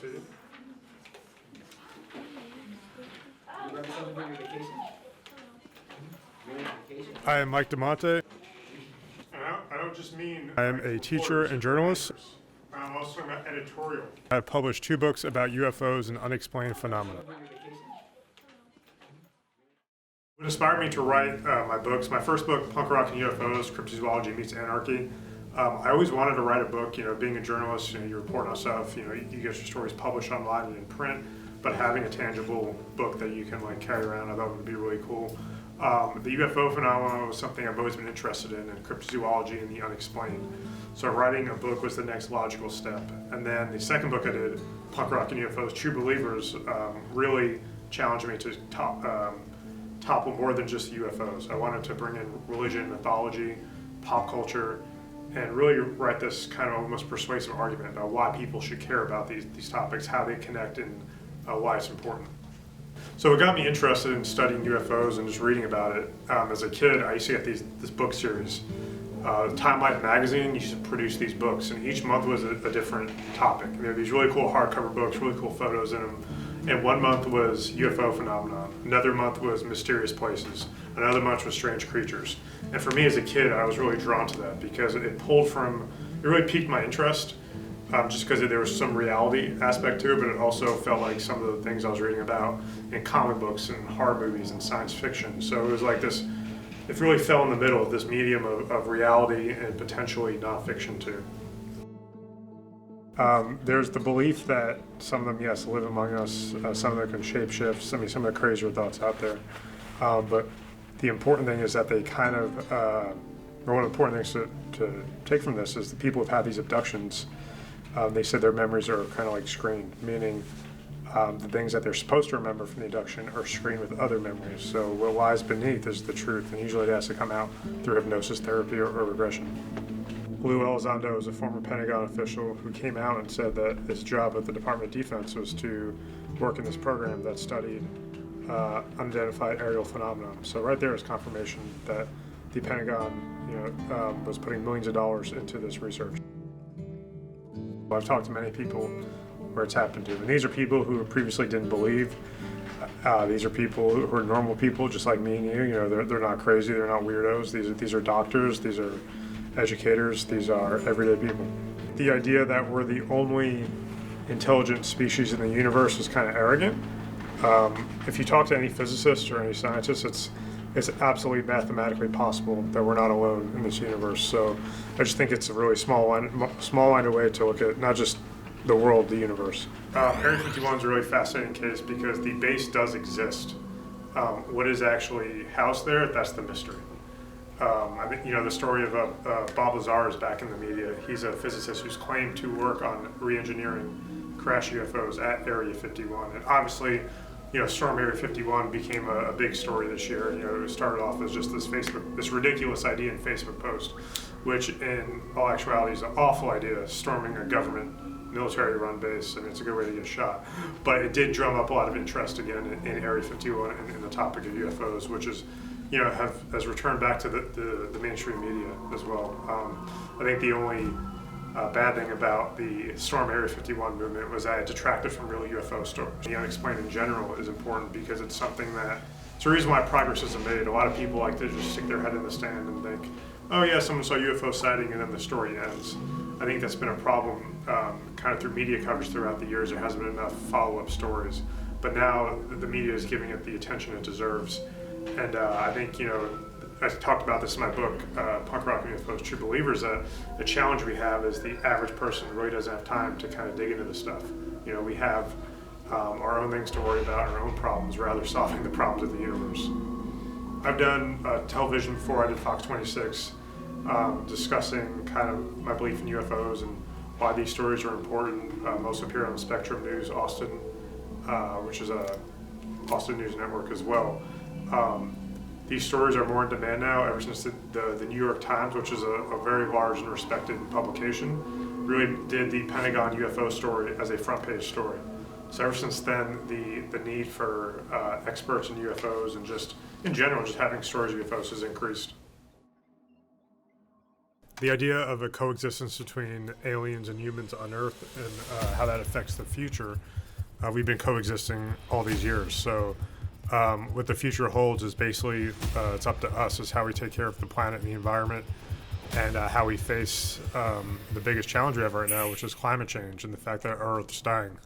seated. You ever something for your vacation? Vacation? I am Mike DeMonte. And I don't just mean I am a teacher and journalist. I'm also an editorial. I've published 2 books about UFOs and unexplained phenomena. What inspired me to write my books, my first book, Punk Rock and UFOs, Cryptozoology Meets Anarchy. I always wanted to write a book. Being a journalist, you report on stuff. You get your stories published online and in print. But having a tangible book that you can carry around, I thought would be really cool. The UFO phenomenon was something I've always been interested in, and cryptozoology and the unexplained. So writing a book was the next logical step. And then the second book I did, Punk Rock and UFOs, True Believers, really challenged me to topple more than just UFOs. I wanted to bring in religion, mythology, pop culture, and really write this kind of almost persuasive argument about why people should care about these topics, how they connect, and why it's important. So what got me interested in studying UFOs and just reading about it, as a kid, I used to get this book series. Time Life magazine used to produce these books, and each month was a different topic. There were these really cool hardcover books, really cool photos in them. And one month was UFO phenomenon. Another month was mysterious places. Another month was strange creatures. And for me as a kid, I was really drawn to that because it really piqued my interest. Just because there was some reality aspect to it, but it also felt like some of the things I was reading about in comic books and horror movies and science fiction. So it was like this, it really fell in the middle of this medium of reality and potentially nonfiction too. There's the belief that some of them, yes, live among us. Some of them can shapeshift. Some of the crazier thoughts out there. But the important thing is that they kind of, one of the important things to take from this is the people who've had these abductions, they said their memories are kind of like screened, meaning the things that they're supposed to remember from the abduction are screened with other memories. So what lies beneath is the truth, and usually it has to come out through hypnosis therapy or regression. Lou Elizondo is a former Pentagon official who came out and said that his job at the Department of Defense was to work in this program that studied unidentified aerial phenomenon. So right there is confirmation that the Pentagon was putting millions of dollars into this research. I've talked to many people where it's happened to, and these are people who previously didn't believe. These are people who are normal people, just like me and you. They're not crazy, they're not weirdos. These are doctors, these are educators, these are everyday people. The idea that we're the only intelligent species in the universe is kind of arrogant. If you talk to any physicist or any scientist, it's absolutely mathematically possible that we're not alone in this universe. So I just think it's a really small-minded way to look at not just the world, the universe. Area 51 is a really fascinating case because the base does exist. What is actually housed there, that's the mystery. I think, the story of Bob Lazar is back in the media. He's a physicist who's claimed to work on re-engineering crash UFOs at Area 51. And obviously, Storm Area 51 became a big story this year. It started off as just this ridiculous idea in Facebook post, which in all actuality is an awful idea, storming a government military-run base, and it's a good way to get shot. But it did drum up a lot of interest again in Area 51 and in the topic of UFOs, which is, has returned back to the mainstream media as well. I think the only bad thing about the Storm Area 51 movement was that it detracted from real UFO stories. The unexplained in general is important because it's something that, it's the reason why progress isn't made. A lot of people like to just stick their head in the sand and think, oh yeah, someone saw a UFO sighting, and then the story ends. I think that's been a problem kind of through media coverage throughout the years. There hasn't been enough follow-up stories. But now the media is giving it the attention it deserves. And I think, I talked about this in my book, Punk Rock and UFOs, True Believers, the challenge we have is the average person really doesn't have time to kind of dig into this stuff. We have our own things to worry about, our own problems, rather solving the problems of the universe. I've done television before. I did Fox 26, discussing kind of my belief in UFOs and why these stories are important. Most appear on Spectrum News Austin, which is a Austin News Network as well. These stories are more in demand now ever since the New York Times, which is a very large and respected publication, really did the Pentagon UFO story as a front page story. So ever since then, the need for experts in UFOs and just in general, just having stories of UFOs has increased. the idea of a coexistence between aliens and humans on Earth and how that affects the future, we've been coexisting all these years. So what the future holds is basically it's up to us, is how we take care of the planet and the environment, and how we face the biggest challenge we have right now, which is climate change and the fact that our Earth's dying.